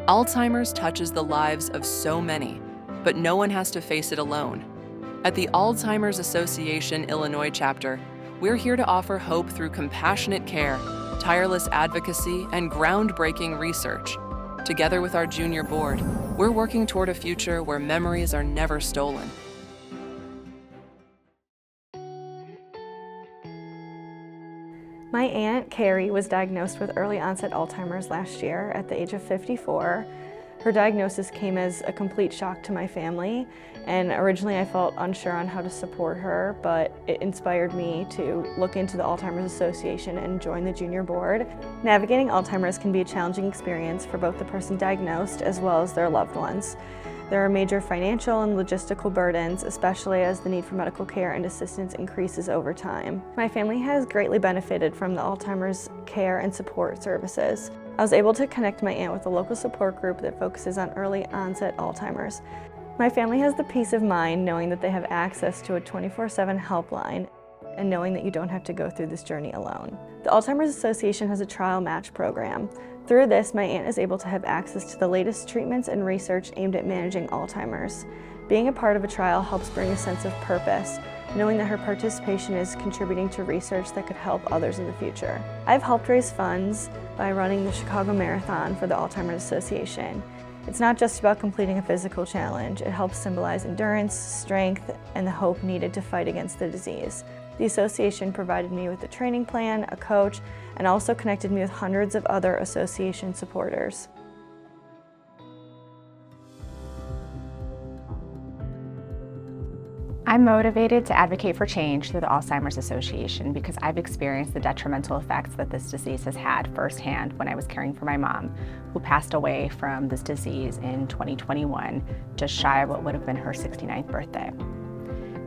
Alzheimer's touches the lives of so many, but no one has to face it alone. At the Alzheimer's Association Illinois chapter, we're here to offer hope through compassionate care, tireless advocacy, and groundbreaking research. Together with our junior board, we're working toward a future where memories are never stolen. My aunt, Carrie, was diagnosed with early onset Alzheimer's last year at the age of 54. Her diagnosis came as a complete shock to my family, and originally I felt unsure on how to support her, but it inspired me to look into the Alzheimer's Association and join the junior board. Navigating Alzheimer's can be a challenging experience for both the person diagnosed as well as their loved ones. There are major financial and logistical burdens, especially as the need for medical care and assistance increases over time. My family has greatly benefited from the Alzheimer's care and support services. I was able to connect my aunt with a local support group that focuses on early onset Alzheimer's. My family has the peace of mind knowing that they have access to a 24/7 helpline and knowing that you don't have to go through this journey alone. The Alzheimer's Association has a trial match program. Through this, my aunt is able to have access to the latest treatments and research aimed at managing Alzheimer's. Being a part of a trial helps bring a sense of purpose, knowing that her participation is contributing to research that could help others in the future. I've helped raise funds by running the Chicago Marathon for the Alzheimer's Association. It's not just about completing a physical challenge, it helps symbolize endurance, strength, and the hope needed to fight against the disease. The association provided me with a training plan, a coach, and also connected me with hundreds of other association supporters. I'm motivated to advocate for change through the Alzheimer's Association because I've experienced the detrimental effects that this disease has had firsthand when I was caring for my mom, who passed away from this disease in 2021, just shy of what would have been her 69th birthday.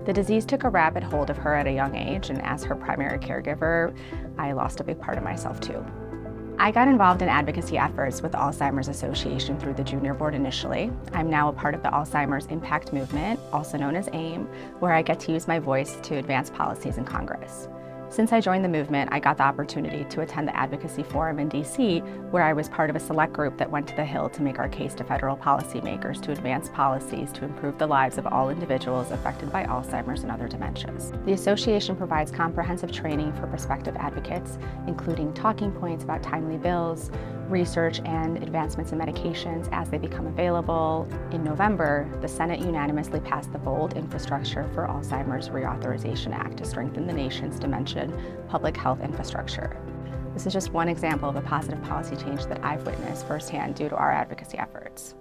The disease took a rapid hold of her at a young age, and as her primary caregiver, I lost a big part of myself too. I got involved in advocacy efforts with the Alzheimer's Association through the junior board initially. I'm now a part of the Alzheimer's Impact Movement, also known as AIM, where I get to use my voice to advance policies in Congress. Since I joined the movement, I got the opportunity to attend the Advocacy Forum in DC, where I was part of a select group that went to the Hill to make our case to federal policymakers to advance policies to improve the lives of all individuals affected by Alzheimer's and other dementias. The association provides comprehensive training for prospective advocates, including talking points about timely bills, research and advancements in medications as they become available. In November, the Senate unanimously passed the Bold Infrastructure for Alzheimer's Reauthorization Act to strengthen the nation's dementia public health infrastructure. This is just one example of a positive policy change that I've witnessed firsthand due to our advocacy efforts.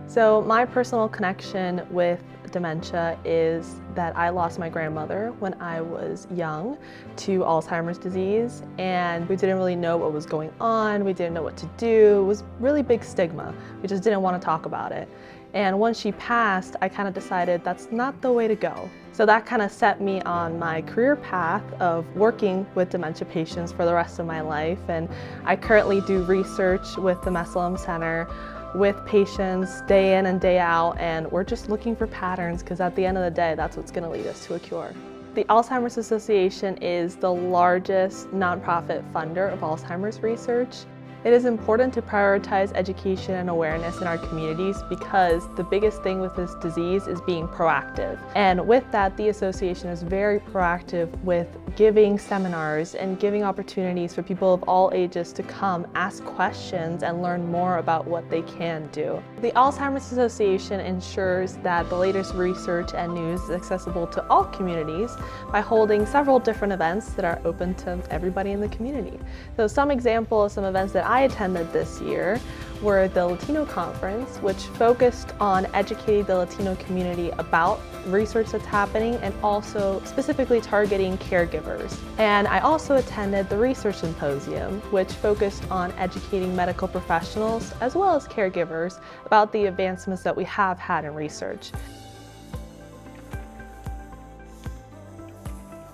So my personal connection with dementia is that I lost my grandmother when I was young to Alzheimer's disease, and we didn't really know what was going on, we didn't know what to do. It was really big stigma. We just didn't want to talk about it. And once she passed, I kind of decided that's not the way to go. So that kind of set me on my career path of working with dementia patients for the rest of my life. And I currently do research with the Messalem Center with patients day in and day out, and we're just looking for patterns because at the end of the day, that's what's going to lead us to a cure. The Alzheimer's Association is the largest nonprofit funder of Alzheimer's research. It is important to prioritize education and awareness in our communities because the biggest thing with this disease is being proactive. And with that, the association is very proactive with giving seminars and giving opportunities for people of all ages to come ask questions and learn more about what they can do. The Alzheimer's Association ensures that the latest research and news is accessible to all communities by holding several different events that are open to everybody in the community. So some example of some events that I attended this year were the Latino Conference, which focused on educating the Latino community about research that's happening and also specifically targeting caregivers. And I also attended the Research Symposium, which focused on educating medical professionals as well as caregivers about the advancements that we have had in research.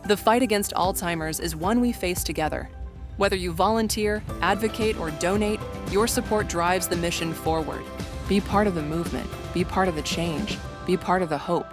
The fight against Alzheimer's is one we face together. Whether you volunteer, advocate, or donate, your support drives the mission forward. Be part of the movement, be part of the change, be part of the hope.